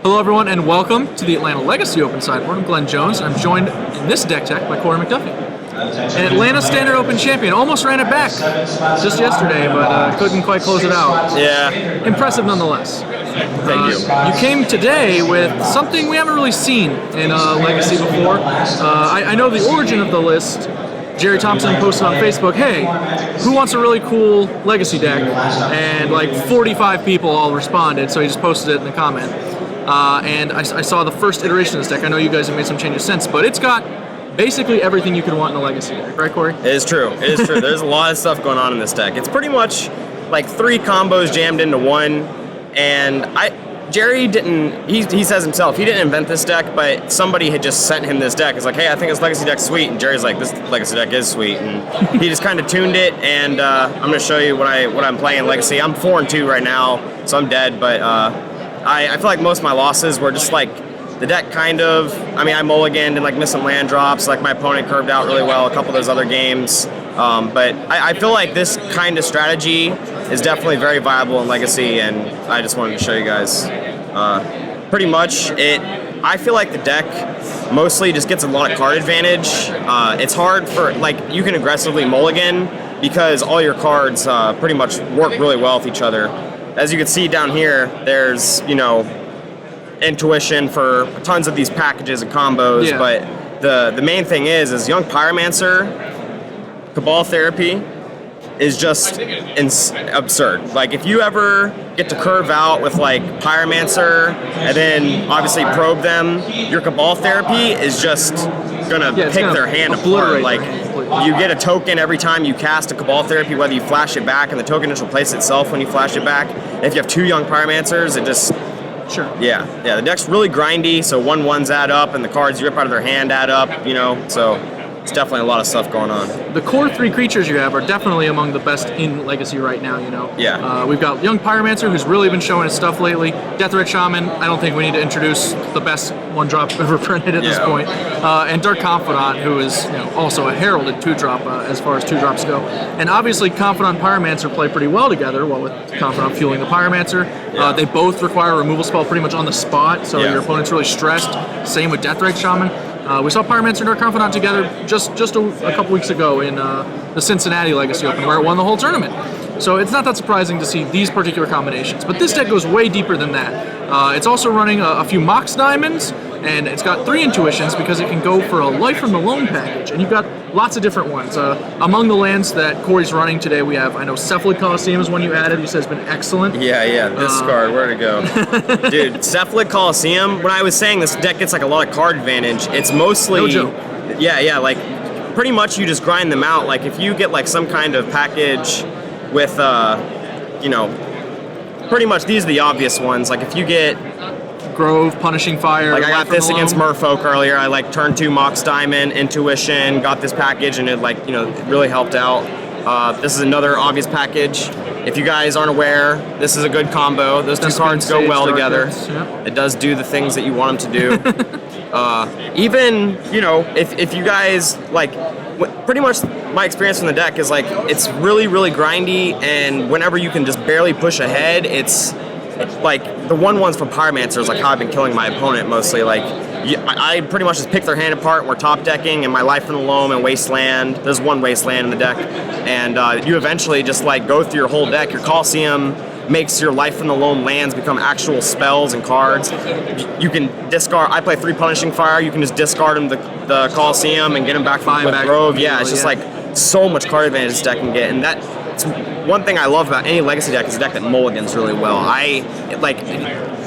Hello everyone and welcome to the Atlanta Legacy Open Sideboard. I'm Glenn Jones. I'm joined in this deck tech by Korey McDuffie. An Atlanta Standard Open champion, almost ran it back just yesterday, but couldn't quite close it out. Yeah. Impressive nonetheless. Thank you. You came today with something we haven't really seen in Legacy before. I know the origin of the list. Jerry Thompson posted on Facebook, hey, who wants a really cool Legacy deck? And like 45 people all responded, so he just posted it in the comment. And I saw the first iteration of this deck. I know you guys have made some changes since, but it's got basically everything you could want in a Legacy deck, right, Korey? It is true. It is true. There's a lot of stuff going on in this deck. It's pretty much like 3 combos jammed into one. And Jerry didn't, he says himself, he didn't invent this deck, but somebody had just sent him this deck. It's like, hey, I think this Legacy deck's sweet. And Jerry's like, this Legacy deck is sweet. And he just kind of tuned it. And I'm going to show you what I'm playing in Legacy. I'm 4-2 right now, so I'm dead. But I feel like most of my losses were just like the deck kind of, I mulliganed and like missed some land drops. Like my opponent curved out really well a couple of those other games. But I feel like this kind of strategy is definitely very viable in Legacy, and I just wanted to show you guys. Pretty much, I feel like the deck mostly just gets a lot of card advantage. It's hard for, like, you can aggressively mulligan because all your cards pretty much work really well with each other. As you can see down here, there's, intuition for tons of these packages and combos, but the main thing is Young Pyromancer, Cabal Therapy is just absurd. Like, if you ever get to curve out with like Pyromancer and then obviously probe them, your Cabal Therapy is just gonna pick their hand apart. Like, you get a token every time you cast a Cabal Therapy, whether you flash it back, and the token just replaces itself when you flash it back. And if you have 2 Young Pyromancers, it just... Sure. Yeah, the deck's really grindy, so 1/1s add up, and the cards you rip out of their hand add up, so it's definitely a lot of stuff going on. The core 3 creatures you have are definitely among the best in Legacy right now, Yeah. We've got Young Pyromancer, who's really been showing his stuff lately. Death-Red Shaman, I don't think we need to introduce the best 1-drop ever printed at this point. And Dark Confidant, who is also a heralded 2-drop as far as 2-drops go. And obviously Confidant and Pyromancer play pretty well together, with Confidant fueling the Pyromancer. They both require a removal spell pretty much on the spot, so your opponent's really stressed. Same with Death-Red Shaman. We saw Pyromancer and Dark Confidant together just a couple weeks ago in the Cincinnati Legacy Open, where it won the whole tournament. So it's not that surprising to see these particular combinations. But this deck goes way deeper than that. It's also running a few Mox Diamonds, and it's got 3 Intuitions because it can go for a Life from the Loam package. And you've got lots of different ones. Among the lands that Korey's running today, we have, I know Cephalid Coliseum is one you added. You said has been excellent. Yeah, this card, where'd it go? Dude, Cephalid Coliseum, when I was saying this deck gets like a lot of card advantage, it's mostly... No joke. Yeah, like pretty much you just grind them out. Like if you get like some kind of package with, pretty much these are the obvious ones. Like if you get... Grove, Punishing Fire. Like I got this against Merfolk earlier. I like turn 2 Mox Diamond, Intuition, got this package, and it really helped out. This is another obvious package. If you guys aren't aware, this is a good combo. Those 2 cards go well together. It does do the things that you want them to do. Even, if you guys, like, pretty much my experience from the deck is, like, it's really, really grindy, and whenever you can just barely push ahead, it's like, the 1/1s from Pyromancer is, like, how I've been killing my opponent mostly. Like, I pretty much just pick their hand apart, and we're top decking, and my Life from the Loam and Wasteland. There's 1 Wasteland in the deck. And you eventually just, like, go through your whole deck. Your Coliseum makes your Life from the Loam lands become actual spells and cards. You can discard... I play 3 Punishing Fire. You can just discard them the Coliseum and get them back from the Grove. Yeah, it's just, like, so much card advantage this deck can get. And that's one thing I love about any Legacy deck is a deck that mulligans really well.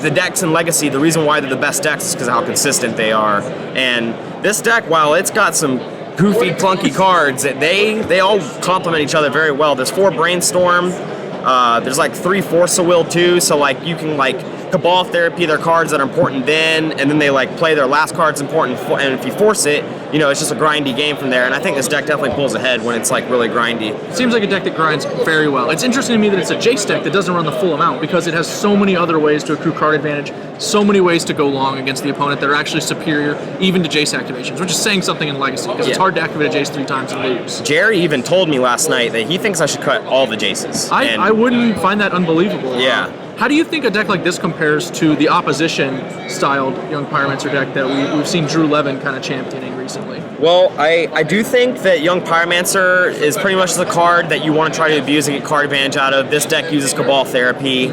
The decks in Legacy, the reason why they're the best decks is because of how consistent they are. And this deck, while it's got some goofy, clunky cards, they all complement each other very well. There's 4 Brainstorm. There's like 3 Force of Will too, so like you can like Cabal Therapy their cards that are important then, and then they like play their last cards important, and if you force it, it's just a grindy game from there. And I think this deck definitely pulls ahead when it's like really grindy. It seems like a deck that grinds very well. It's interesting to me that it's a Jace deck that doesn't run the full amount because it has so many other ways to accrue card advantage, so many ways to go long against the opponent that are actually superior even to Jace activations, which is saying something in Legacy because it's hard to activate a Jace 3 times and lose. Jerry even told me last night that he thinks I should cut all the Jaces. I wouldn't find that unbelievable. Yeah. How do you think a deck like this compares to the opposition-styled Young Pyromancer deck that we've seen Drew Levin kind of championing recently? Well, I do think that Young Pyromancer is pretty much the card that you want to try to abuse and get card advantage out of. This deck uses Cabal Therapy.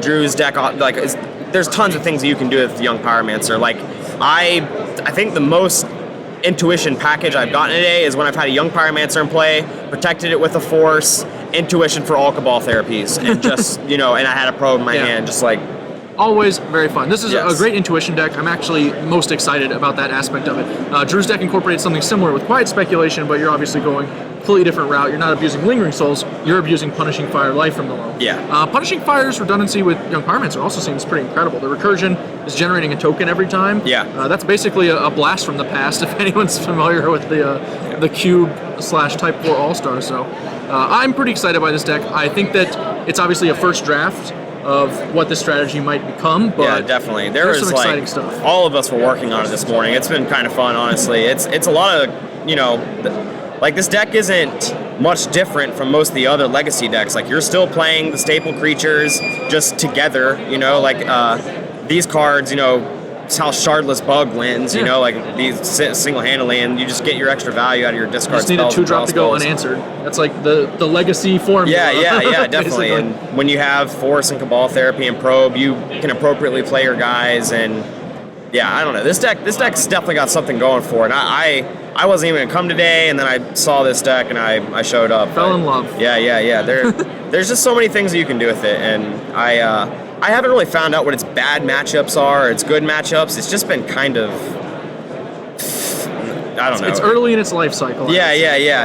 Drew's deck, like, there's tons of things that you can do with Young Pyromancer. Like, I think the most intuition package I've gotten today is when I've had a Young Pyromancer in play, protected it with a Force, intuition for all Cabal therapies, and just, and I had a probe in my hand, just like... Always very fun. This is a great intuition deck. I'm actually most excited about that aspect of it. Drew's deck incorporates something similar with Quiet Speculation, but you're obviously going a completely different route. You're not abusing Lingering Souls, you're abusing Punishing Fire Life from the Loam. Yeah. Punishing Fire's redundancy with Young Pyromancer also seems pretty incredible. The recursion is generating a token every time. Yeah. That's basically a blast from the past, if anyone's familiar with the Cube/Type 4 All-Star. So I'm pretty excited by this deck. I think that it's obviously a first draft of what this strategy might become, but yeah, definitely. There's some exciting stuff. All of us were working on it this morning. It's been kind of fun, honestly. It's a lot of, like, this deck isn't much different from most of the other Legacy decks. Like, you're still playing the staple creatures just together, these cards, it's how Shardless Bug wins, like these single-handedly, and you just get your extra value out of your discard spells. You just need a 2-drop to go unanswered. That's like the Legacy formula. Yeah, definitely. And when you have Force and Cabal Therapy and Probe, you can appropriately play your guys, and yeah, I don't know. This deck's definitely got something going for it. I wasn't even gonna come today, and then I saw this deck and I showed up. Fell in love. Yeah. There's just so many things that you can do with it, and I haven't really found out what its bad matchups are, or its good matchups. It's just been kind of, I don't know. It's early in its life cycle. Yeah.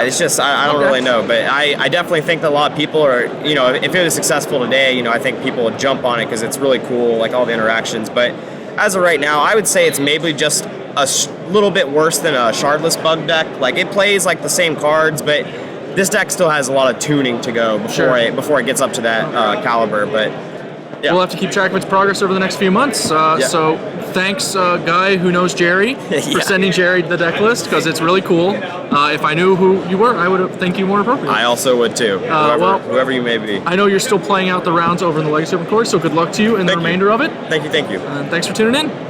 It's just, I don't really know. But I definitely think that a lot of people are, if it was successful today, I think people would jump on it because it's really cool, like all the interactions. But as of right now, I would say it's maybe just a little bit worse than a Shardless Bug deck. Like, it plays like the same cards, but this deck still has a lot of tuning to go before it gets up to that caliber. But yeah. We'll have to keep track of its progress over the next few months. So thanks, guy who knows Jerry, for sending Jerry the deck list, because it's really cool. If I knew who you were, I would think you more appropriately. I also would too, whoever you may be. I know you're still playing out the rounds over in the Legacy Open Course, so good luck to you in the remainder of it. Thank you. Thanks for tuning in.